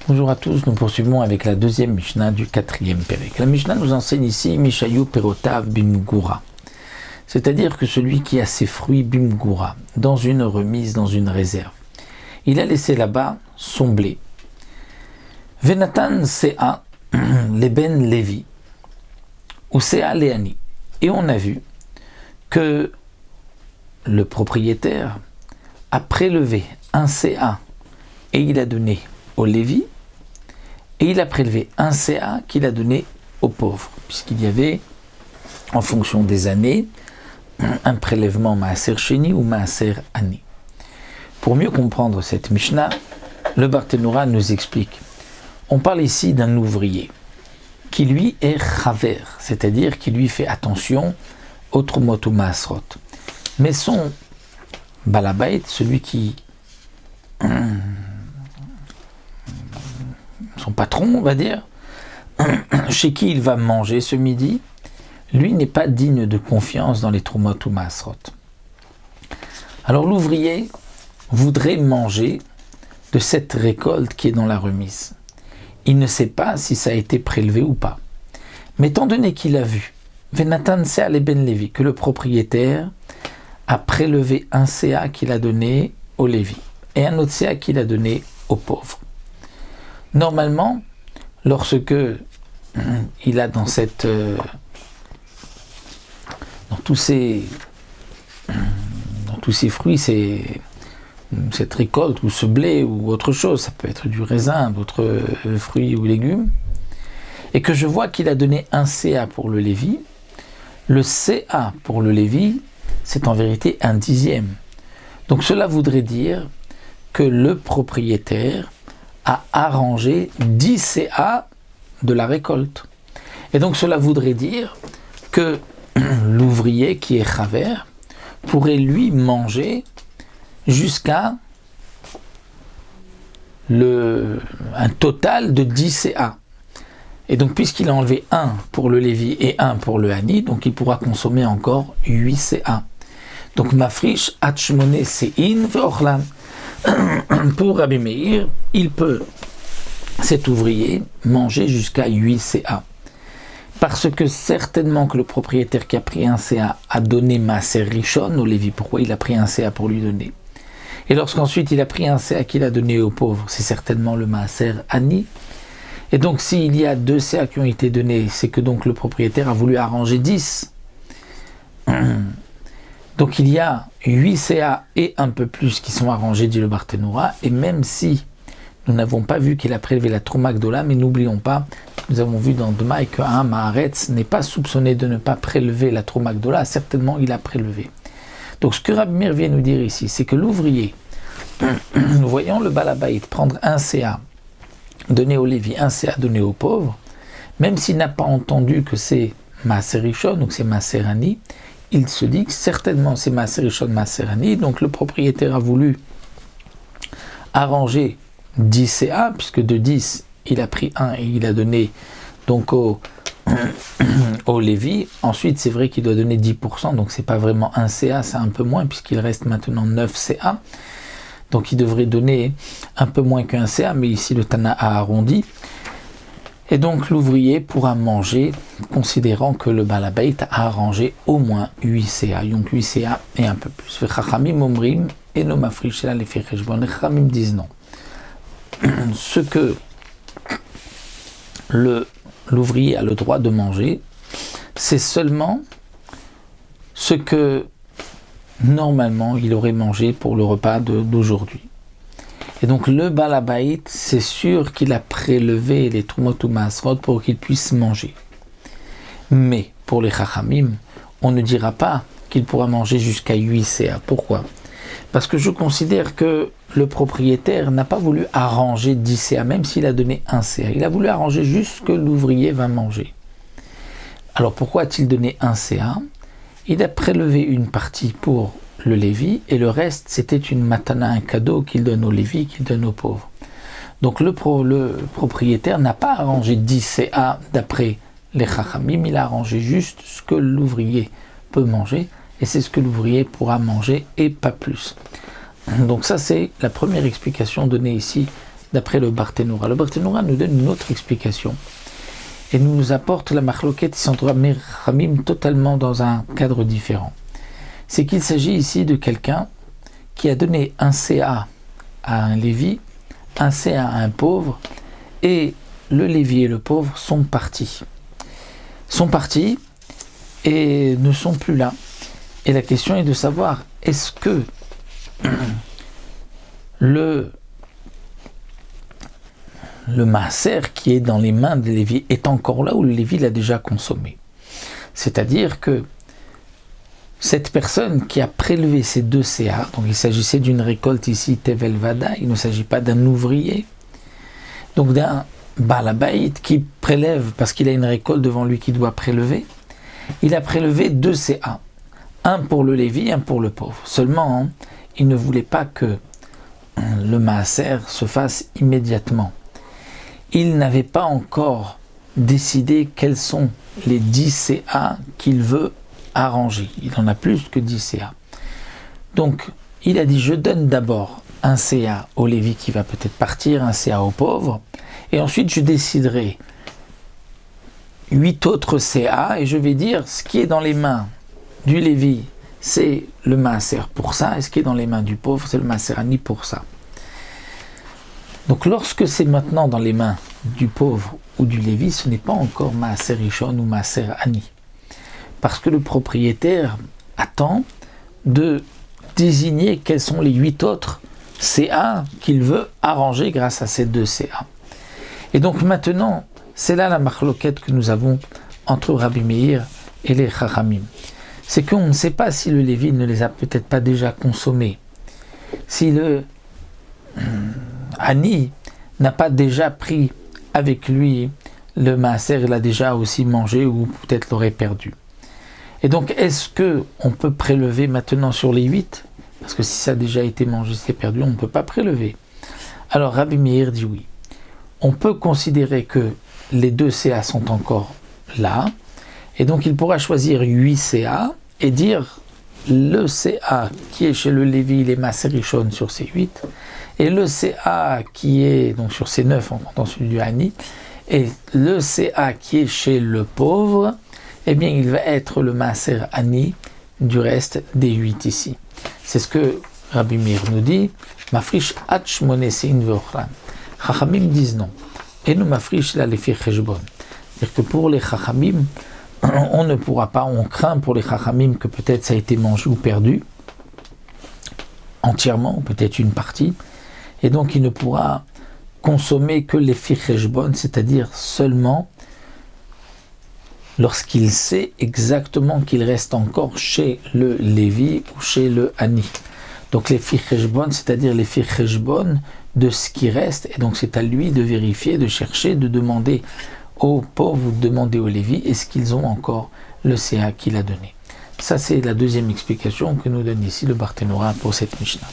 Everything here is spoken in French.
Bonjour à tous, nous poursuivons avec la deuxième Mishnah du quatrième Pérek. La Mishnah nous enseigne ici Mishayu Perotav Bimgura, c'est-à-dire que celui qui a ses fruits Bimgura, dans une remise, dans une réserve, il a laissé là-bas son blé. Venatan Sea Leben Levi, ou Sea Leani. Et on a vu que le propriétaire a prélevé un CA et il a donné au Lévi, et il a prélevé un CA qu'il a donné aux pauvres, puisqu'il y avait, en fonction des années, un prélèvement Maaser Sheni ou Maaser Ani. Pour mieux comprendre cette Mishnah, le Barthénora nous explique. On parle ici d'un ouvrier qui lui est chaver, c'est-à-dire qui lui fait attention au Trumot ou Maasrot. Mais son balabait, celui qui son patron, on va dire, chez qui il va manger ce midi, lui n'est pas digne de confiance dans les Trumot ou Maasrot. Alors l'ouvrier voudrait manger de cette récolte qui est dans la remise. Il ne sait pas si ça a été prélevé ou pas. Mais étant donné qu'il a vu, Venatan Sea Leben Levi, que le propriétaire a prélevé un CA qu'il a donné au Lévi et un autre CA qu'il a donné aux pauvres. Normalement, lorsque il a dans tous ces fruits, cette récolte ou ce blé ou autre chose, ça peut être du raisin, d'autres fruits ou légumes, et que je vois qu'il a donné un CA pour le Lévi, le CA pour le Lévi, c'est en vérité un dixième. Donc cela voudrait dire que le propriétaire a arrangé 10 CA de la récolte. Et donc cela voudrait dire que l'ouvrier qui est chaver pourrait lui manger jusqu'à un total de 10 CA. Et donc puisqu'il a enlevé 1 pour le Lévi et 1 pour le Hani, donc il pourra consommer encore 8 CA. Donc mafrish atshmone sein ve'ochlan. Pour Rabbi Meir, il peut, cet ouvrier, manger jusqu'à 8 CA. Parce que certainement que le propriétaire qui a pris un CA a donné Maaser Rishon au Lévi. Pourquoi il a pris un CA pour lui donner? Et lorsqu'ensuite il a pris un CA qu'il a donné aux pauvres, c'est certainement le Maaser Ani. Et donc s'il y a 2 CA qui ont été donnés, c'est que donc le propriétaire a voulu arranger 10. Donc il y a 8 CA et un peu plus qui sont arrangés, dit le Barthénora, et même si nous n'avons pas vu qu'il a prélevé la Trouma Gdola, mais n'oublions pas, nous avons vu dans Demaï qu'un Maaretz n'est pas soupçonné de ne pas prélever la Trouma Gdola, certainement il a prélevé. Donc ce que Rabbi Meir vient nous dire ici, c'est que l'ouvrier, nous voyons le Balabait prendre un CA, donner au Lévi, un CA donné aux pauvres, même s'il n'a pas entendu que c'est Maaser Rishon ou que c'est Maaser Ani, il se dit que certainement c'est Maaser Rishon, Maaser Ani, donc le propriétaire a voulu arranger 10 CA, puisque de 10, il a pris 1 et il a donné donc au Lévi. Ensuite, c'est vrai qu'il doit donner 10%, donc c'est pas vraiment un CA, c'est un peu moins, puisqu'il reste maintenant 9 CA. Donc il devrait donner un peu moins qu'un CA, mais ici le Tana a arrondi. Et donc l'ouvrier pourra manger, considérant que le Balabait a arrangé au moins 8 CA, donc 8 CA et un peu plus. Les Chachamim omrim et no mafrish la lefi cheshbon. Les Chachamim disent non. Ce que l'ouvrier a le droit de manger, c'est seulement ce que normalement il aurait mangé pour le repas d'aujourd'hui. Et donc le Balabait, c'est sûr qu'il a prélevé les Trumot ou Maasrot pour qu'il puisse manger. Mais pour les Chachamim, on ne dira pas qu'il pourra manger jusqu'à 8 CA. Pourquoi? Parce que je considère que le propriétaire n'a pas voulu arranger 10 CA, même s'il a donné 1 CA. Il a voulu arranger juste ce que l'ouvrier va manger. Alors pourquoi a-t-il donné 1 CA? Il a prélevé une partie pour le Lévi, et le reste, c'était une matana, un cadeau qu'il donne au Lévi, qu'il donne aux pauvres. Donc le propriétaire n'a pas arrangé 10 CA d'après les Chachamim, il a arrangé juste ce que l'ouvrier peut manger, et c'est ce que l'ouvrier pourra manger, et pas plus. Donc ça, c'est la première explication donnée ici d'après le Barthénoura. Le Barthénoura nous donne une autre explication et nous apporte la marloquette entre Rabbi Chachamim totalement dans un cadre différent. C'est qu'il s'agit ici de quelqu'un qui a donné un CA à un Lévi, un CA à un pauvre, et le Lévi et le pauvre sont partis. Et ne sont plus là. Et la question est de savoir, est-ce que le maaser qui est dans les mains de Lévi est encore là ou le Lévi l'a déjà consommé? C'est-à-dire que cette personne qui a prélevé ces 2 CA, donc il s'agissait d'une récolte ici Tevel Vada, il ne s'agit pas d'un ouvrier, donc d'un Balabait qui prélève parce qu'il a une récolte devant lui qui doit prélever, il a prélevé 2 CA, un pour le Lévi, un pour le pauvre. Seulement, il ne voulait pas que le maaser se fasse immédiatement. Il n'avait pas encore décidé quels sont les 10 CA qu'il veut arranger. Il en a plus que 10 CA. Donc, il a dit, je donne d'abord un CA au Lévi qui va peut-être partir, un CA au pauvre, et ensuite je déciderai 8 autres CA, et je vais dire, ce qui est dans les mains du Lévi, c'est le maaser pour ça, et ce qui est dans les mains du pauvre, c'est le maaser ani pour ça. Donc lorsque c'est maintenant dans les mains du pauvre ou du Lévi, ce n'est pas encore maaser rishon ou maaser ani. Parce que le propriétaire attend de désigner quels sont les 8 autres CA qu'il veut arranger grâce à ces 2 CA. Et donc maintenant, c'est là la marloquette que nous avons entre Rabbi Meir et les Chachamim. C'est qu'on ne sait pas si le Lévi ne les a peut-être pas déjà consommés. Si le Ani n'a pas déjà pris avec lui le maaser, il l'a déjà aussi mangé ou peut-être l'aurait perdu. Et donc, est-ce qu'on peut prélever maintenant sur les 8? Parce que si ça a déjà été mangé, c'est perdu, on ne peut pas prélever. Alors, Rabbi Meir dit oui. On peut considérer que les 2 CA sont encore là, et donc il pourra choisir 8 CA et dire le CA qui est chez le Lévi, il est maaser rishon sur ces 8, et le CA qui est donc sur ces 9 en comptant celui du Hani, et le CA qui est chez le pauvre, eh bien il va être le maaser ani du reste des 8 ici. C'est ce que Rabbi Meir nous dit, mafrish at shmonesein ve'ochran. Chachamim disent non. Et nous mafrish la lefi cheshbon. C'est-à-dire que pour les Chachamim, on ne pourra pas, on craint pour les Chachamim que peut-être ça a été mangé ou perdu entièrement, ou peut-être une partie, et donc il ne pourra consommer que les cheshbon, c'est-à-dire seulement lorsqu'il sait exactement qu'il reste encore chez le Lévi ou chez le Hani. Donc les cheshbon, c'est-à-dire les cheshbon de ce qui reste, et donc c'est à lui de vérifier, de chercher, de demander aux pauvres ou de demander aux Lévi, est-ce qu'ils ont encore le CA qu'il a donné. Ça c'est la deuxième explication que nous donne ici le Barthénoura pour cette Mishnah.